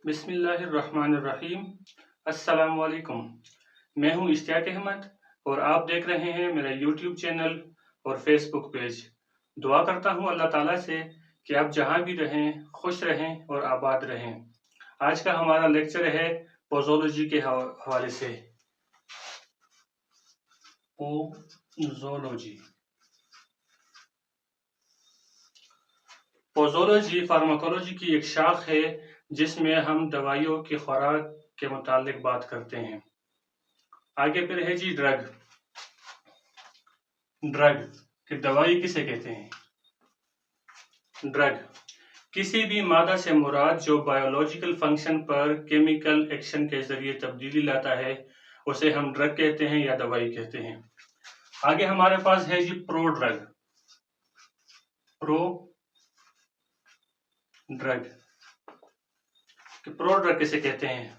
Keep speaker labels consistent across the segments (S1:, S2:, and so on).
S1: बिस्मिल्लाहिर्रहमानिर्रहीम। अस्सलाम वालेकुम। मैं हूं इश्तियाक अहमद और आप देख रहे हैं मेरा यूट्यूब चैनल और फेसबुक पेज। दुआ करता हूं अल्लाह ताला से कि आप जहां भी रहें खुश रहें और आबाद रहें। आज का हमारा लेक्चर है पोजोलॉजी के हवाले से। पोजोलॉजी पोजोलॉजी फार्माकोलॉजी की एक शाख है जिसमें हम दवाइयों की खुराक के मुतालिक बात करते हैं। आगे फिर है जी ड्रग। ड्रग कि दवाई किसे कहते हैं? ड्रग किसी भी मादा से मुराद जो बायोलॉजिकल फंक्शन पर केमिकल एक्शन के जरिए तब्दीली लाता है उसे हम ड्रग कहते हैं या दवाई कहते हैं। आगे हमारे पास है जी prodrug. Prodrug prodrug किसे कहते हैं?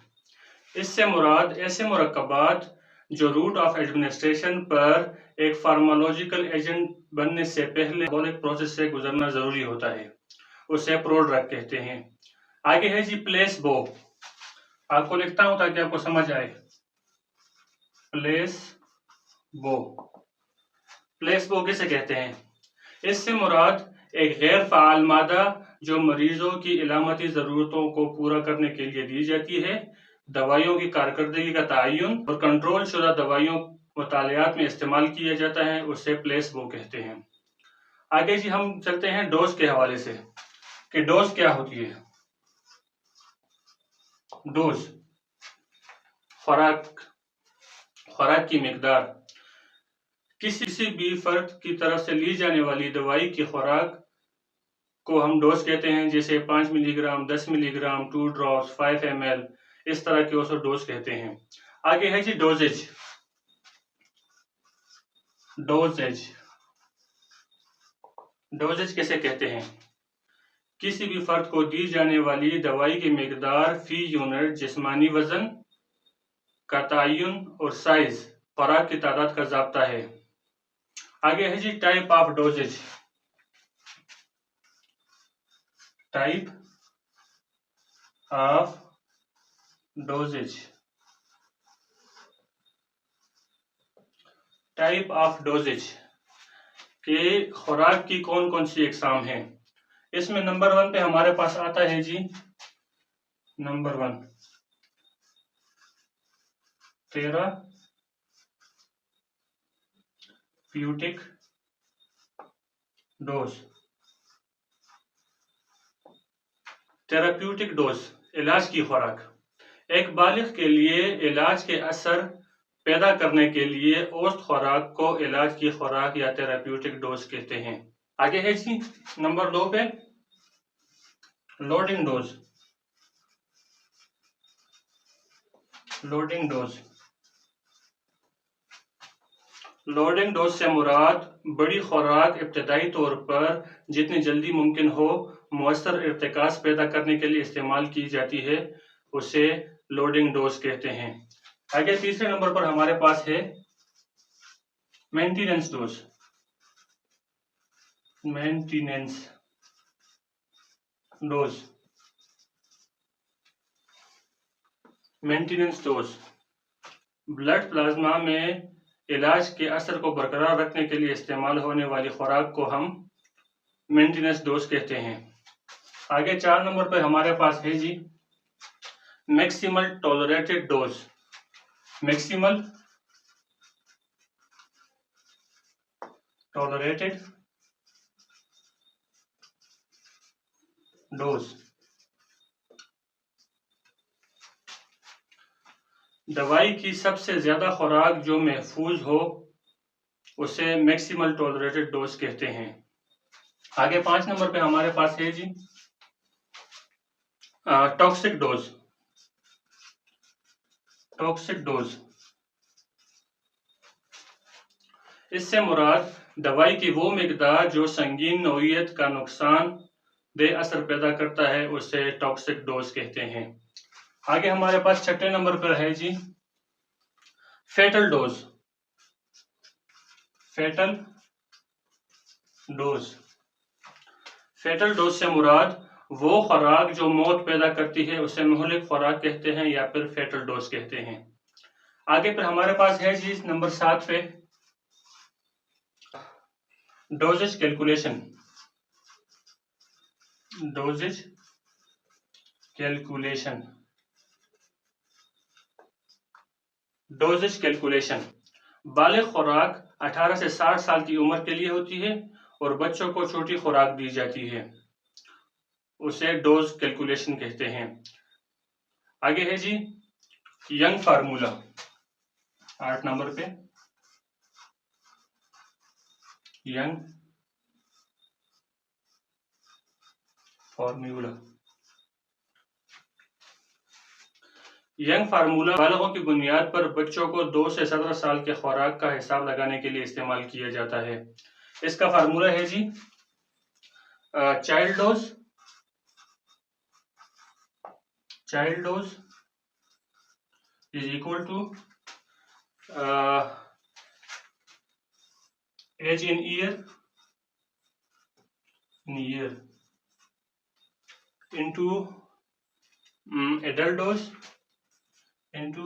S1: इससे मुराद ऐसे मुरक्कबात जो रूट ऑफ एडमिनिस्ट्रेशन पर एक फार्माकोलॉजिकल एजेंट बनने से पहले मेटाबॉलिक प्रोसेस से गुजरना जरूरी होता है, उसे प्रो ड्रग कहते हैं। आगे है जी प्लेसबो। आपको लिखता हूं ताकि आपको समझ आए। प्लेसबो प्लेसबो किसे कहते हैं? इससे मुराद एक गैर फाल मादा जो मरीजों की इलामती जरूरतों को पूरा करने के लिए दी जाती है। दवाइयों की कारकर्दगी का तयन और कंट्रोल शुदा दवाइयों मुतालियात में इस्तेमाल किया जाता है, उसे प्लेसबो कहते हैं। आगे जी हम चलते हैं डोज के हवाले से कि डोज क्या होती है। डोज खुराक की मिकदार। किसी भी फर्द की तरफ से ली जाने वाली दवाई की खुराक को हम डोज कहते हैं, जैसे 5 मिलीग्राम, 10 मिलीग्राम, 2 ड्रॉप्स, 5 ml, इस तरह के उसे डोज कहते हैं। आगे है जी डोजेज। डोजेज डोजेज किसे कहते हैं? किसी भी फर्द को दी जाने वाली दवाई की मिकदार फी यूनिट जिस्मानी वजन का तयन और साइज खुराक की तादाद का ज़ाब्ता है। आगे है जी type of doses. Type of doses. Type of doses के खुराक की कौन कौन सी अकसाम हैं? इसमें नंबर 1 पे हमारे पास आता है जी number 1 therapeutic dose. Therapeutic dose इलाज की खुराक। एक बालिग के लिए इलाज के असर पैदा करने के लिए औसत खुराक को इलाज की खुराक या थेराप्यूटिक डोज कहते हैं। आगे है जी नंबर 2 पे loading dose. Loading dose loading dose से मुराद बड़ी खुराक इब्तदाई तौर पर जितनी जल्दी मुमकिन हो मुअस्सर इर्तिकास पैदा करने के लिए इस्तेमाल की जाती है, उसे लोडिंग डोज कहते हैं। आगे तीसरे नंबर पर हमारे पास है maintenance dose. Maintenance dose maintenance dose blood plasma में इलाज के असर को बरकरार रखने के लिए इस्तेमाल होने वाली खुराक को हम मेंटेनेंस डोज कहते हैं। आगे 4 नंबर पर हमारे पास है जी maximal tolerated dose. Maximal tolerated dose दवाई की सबसे ज्यादा खुराक जो महफूज हो उसे मैक्सिमल टॉलरेटेड डोज कहते हैं। आगे 5 नंबर पे हमारे पास है जी टॉक्सिक डोज। टॉक्सिक डोज इससे मुराद दवाई की वो मिकदार जो संगीन नौइयत का नुकसान दे असर पैदा करता है, उसे टॉक्सिक डोज कहते हैं। आगे हमारे पास 6 नंबर पर है जी fetal dose. Fetal dose fetal dose से मुराद वो खुराक जो मौत पैदा करती है उसे मुहलिक खुराक कहते हैं या फिर फेटल डोज कहते हैं। आगे फिर हमारे पास है जी नंबर 7 पे dosage calculation. Dosage calculation. Dosage calculation बालिग खुराक 18 से 60 साल की उम्र के लिए होती है और बच्चों को छोटी खुराक दी जाती है, उसे डोज कैलकुलेशन कहते हैं। आगे है जी यंग फार्मूला 8 नंबर पे यंग फार्मूला। यंग फार्मूला बालिगों की बुनियाद पर बच्चों को 2 से 17 साल के खुराक का हिसाब लगाने के लिए इस्तेमाल किया जाता है। इसका फार्मूला है जी child dose is equal to age in year into adult dose into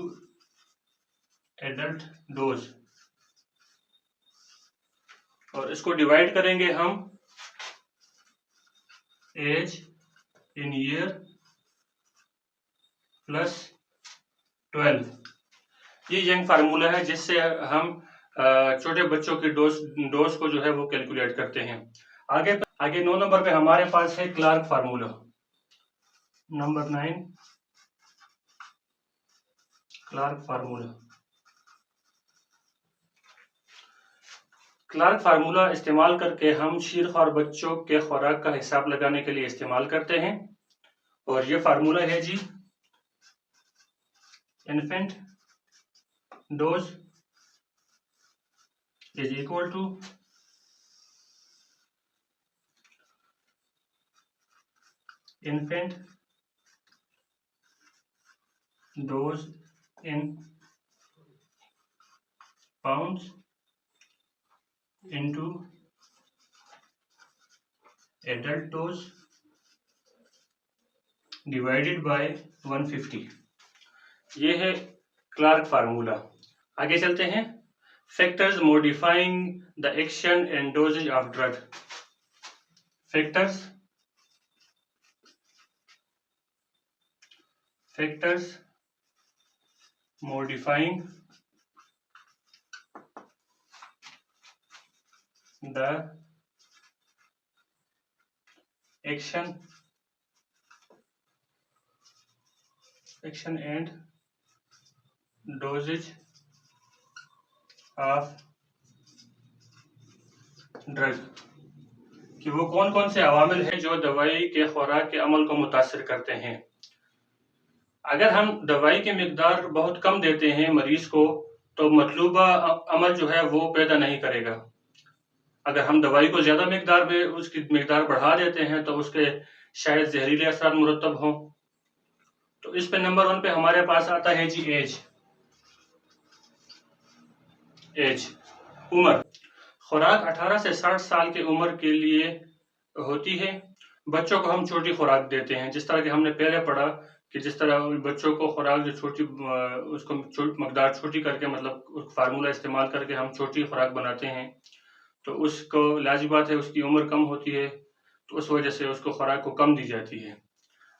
S1: adult dose, और इसको डिवाइड करेंगे हम एज इन ईयर प्लस 12। ये यंग फार्मूला है जिससे हम छोटे बच्चों की डोज को जो है वो कैलकुलेट करते हैं। आगे 9 नंबर पे हमारे पास है Clark formula. Number 9 Clark formula. Clark formula इस्तेमाल करके हम शीरख्वार बच्चों के खुराक का हिसाब लगाने के लिए इस्तेमाल करते हैं, और ये फार्मूला है जी infant dose is equal to infant dose in pounds into adult dose divided by 150। ये है क्लार्क फार्मूला। आगे चलते हैं factors modifying the action and dosage of drug. Factors modifying the action and dosage of drug, कि वो कौन कौन से अवामिल हैं जो दवाई के खुराक के अमल को मुतासिर करते हैं। अगर हम दवाई की मिकदार बहुत कम देते हैं मरीज को तो मतलूबा अमल जो है वो पैदा नहीं करेगा। अगर हम दवाई को ज्यादा मिकदार में उसकी मिकदार बढ़ा देते हैं तो उसके शायद जहरीले असर मुरतब हों। तो इस पे नंबर 1 पे हमारे पास आता है जी एज उम्र। खुराक 18 से 60 साल की उम्र के लिए होती है। बच्चों को हम छोटी खुराक देते हैं, जिस तरह कि हमने पहले पढ़ा कि जिस तरह बच्चों को खुराक जो छोटी उसको मकदार छोटी करके मतलब फार्मूला इस्तेमाल करके हम छोटी खुराक बनाते हैं, तो उसको लाज़िम बात है उसकी उम्र कम होती है, तो उस वजह से उसको खुराक को कम दी जाती है।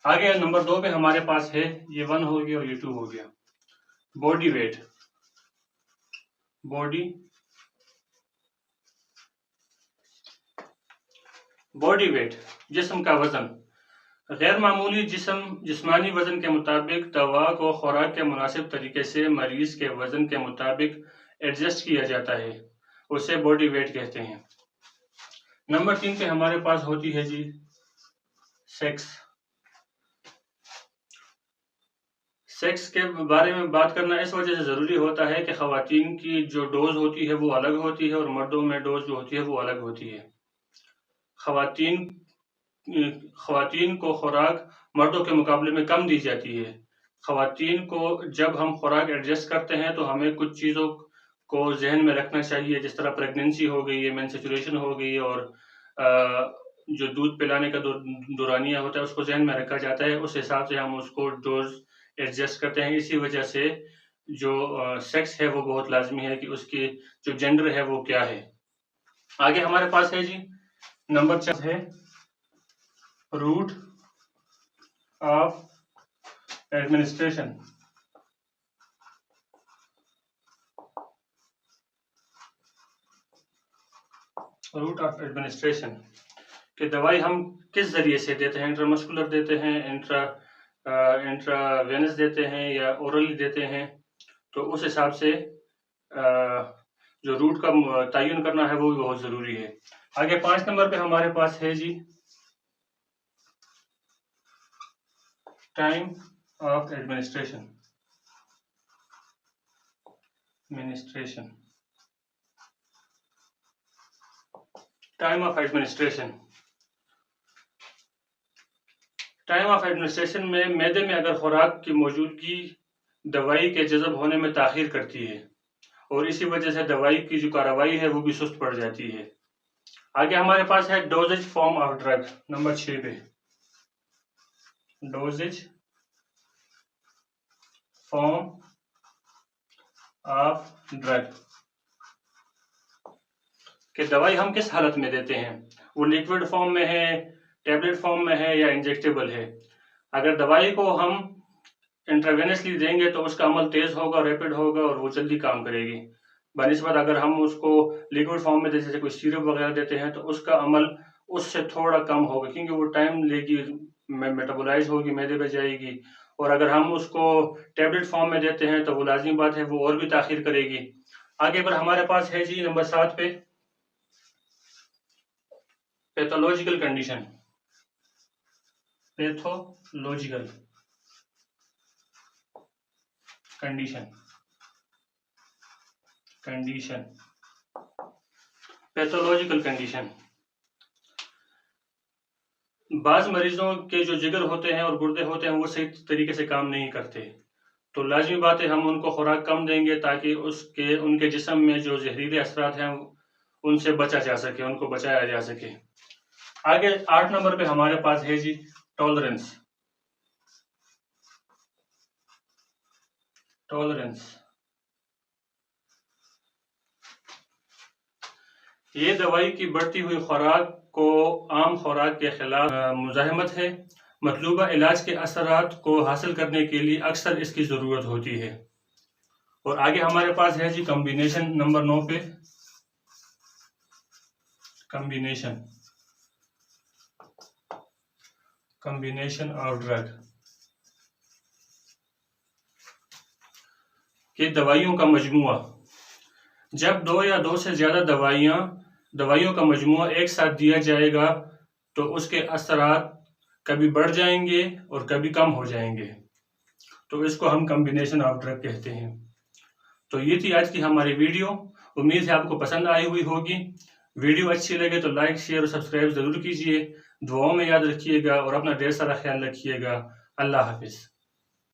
S1: आगे नंबर 2 पे हमारे पास है, ये 1 हो गया और ये 2 हो गया, बॉडी वेट। बॉडी वेट जिस्म का वजन। गैर मामूली जिस्मानी वजन के मुताबिक दवा को खुराक के मुनासिब तरीके से मरीज के वजन के मुताबिक एडजस्ट किया जाता है, उसे बॉडी वेट कहते हैं। नंबर 3 पे हमारे पास होती है जी सेक्स के बारे में बात करना इस वजह से ज़रूरी होता है कि ख़वातीन की जो डोज होती है वो अलग होती है और मर्दों में डोज जो होती है वो अलग होती है। ख़वातीन को खुराक मर्दों के मुकाबले में कम दी जाती है। ख़वातीन को जब हम खुराक एडजस्ट करते हैं तो हमें कुछ चीज़ों को जहन में रखना चाहिए, जिस तरह प्रेगनेंसी हो गई है, मेंस्ट्रुएशन हो गई और जो दूध पिलाने का दौरानिया होता है उसको जहन में रखा जाता है, उस हिसाब से हम उसको डोज एडजस्ट करते हैं। इसी वजह से जो सेक्स है वो बहुत लाजमी है कि उसकी जो जेंडर है वो क्या है। आगे हमारे पास है जी नंबर 4 है root of administration. Root of administration कि दवाई हम किस जरिए से देते हैं, इंट्रामस्कुलर देते हैं, इंट्रावेनस देते हैं या ओरली देते हैं। तो उस हिसाब से जो रूट का तयन करना है वो भी बहुत ज़रूरी है। आगे 5 नंबर पे हमारे पास है जी time of administration. Time of administration में मैदे में अगर खुराक की मौजूदगी दवाई के जज़ब होने में ताख़ीर करती है और इसी वजह से दवाई की जो कार्रवाई है वो भी सुस्त पड़ जाती है। आगे हमारे पास है doses form of drug, number 6 पे डोजेज फॉर्म ऑफ ड्रग कि दवाई हम किस हालत में देते हैं, वो लिक्विड फॉर्म में है, टैबलेट फॉर्म में है या इंजेक्टेबल है। अगर दवाई को हम इंट्रावेनसली देंगे तो उसका अमल तेज़ होगा, रैपिड होगा और वो जल्दी काम करेगी। बनिस्बत अगर हम उसको लिक्विड फॉर्म में जैसे कोई सिरप वगैरह देते हैं तो उसका अमल उससे थोड़ा कम होगा, क्योंकि वो टाइम लेगी, मेटाबोलाइज होगी, मैदे पे जाएगी। और अगर हम उसको टैबलेट फॉर्म में देते हैं तो वो लाजिमी बात है वो और भी ताख़ीर करेगी। आगे पर हमारे पास है जी नंबर 7 पे पैथोलॉजिकल कंडीशन। पैथोलॉजिकल कंडीशन बाज़ मरीजों के जो जिगर होते हैं और गुर्दे होते हैं वो सही तरीके से काम नहीं करते, तो लाजमी बात है हम उनको खुराक कम देंगे ताकि उनके जिस्म में जो जहरीले असरात हैं उनसे बचा जा सके, उनको बचाया जा सके। आगे 8 नंबर पे हमारे पास है जी टॉलरेंस। ये दवाई की बढ़ती हुई खुराक को आम खुराक के खिलाफ मुज़ाहमत है। मतलूबा इलाज के असरात को हासिल करने के लिए अक्सर इसकी ज़रूरत होती है। और आगे हमारे पास है जी कॉम्बिनेशन, नंबर 9 पे कॉम्बिनेशन ऑफ ड्रग के दवाइयों का मजमुआ। जब 2 या 2 से ज़्यादा दवाइयों का मजमुआ एक साथ दिया जाएगा तो उसके असरात कभी बढ़ जाएंगे और कभी कम हो जाएंगे, तो इसको हम कॉम्बिनेशन ऑफ ड्रग कहते हैं। तो ये थी आज की हमारी वीडियो। उम्मीद है आपको पसंद आई हुई होगी। वीडियो अच्छी लगे तो लाइक, शेयर और सब्सक्राइब ज़रूर कीजिए। दुआओं में याद रखिएगा और अपना ढेर सारा ख्याल रखिएगा। अल्लाह हाफिज़।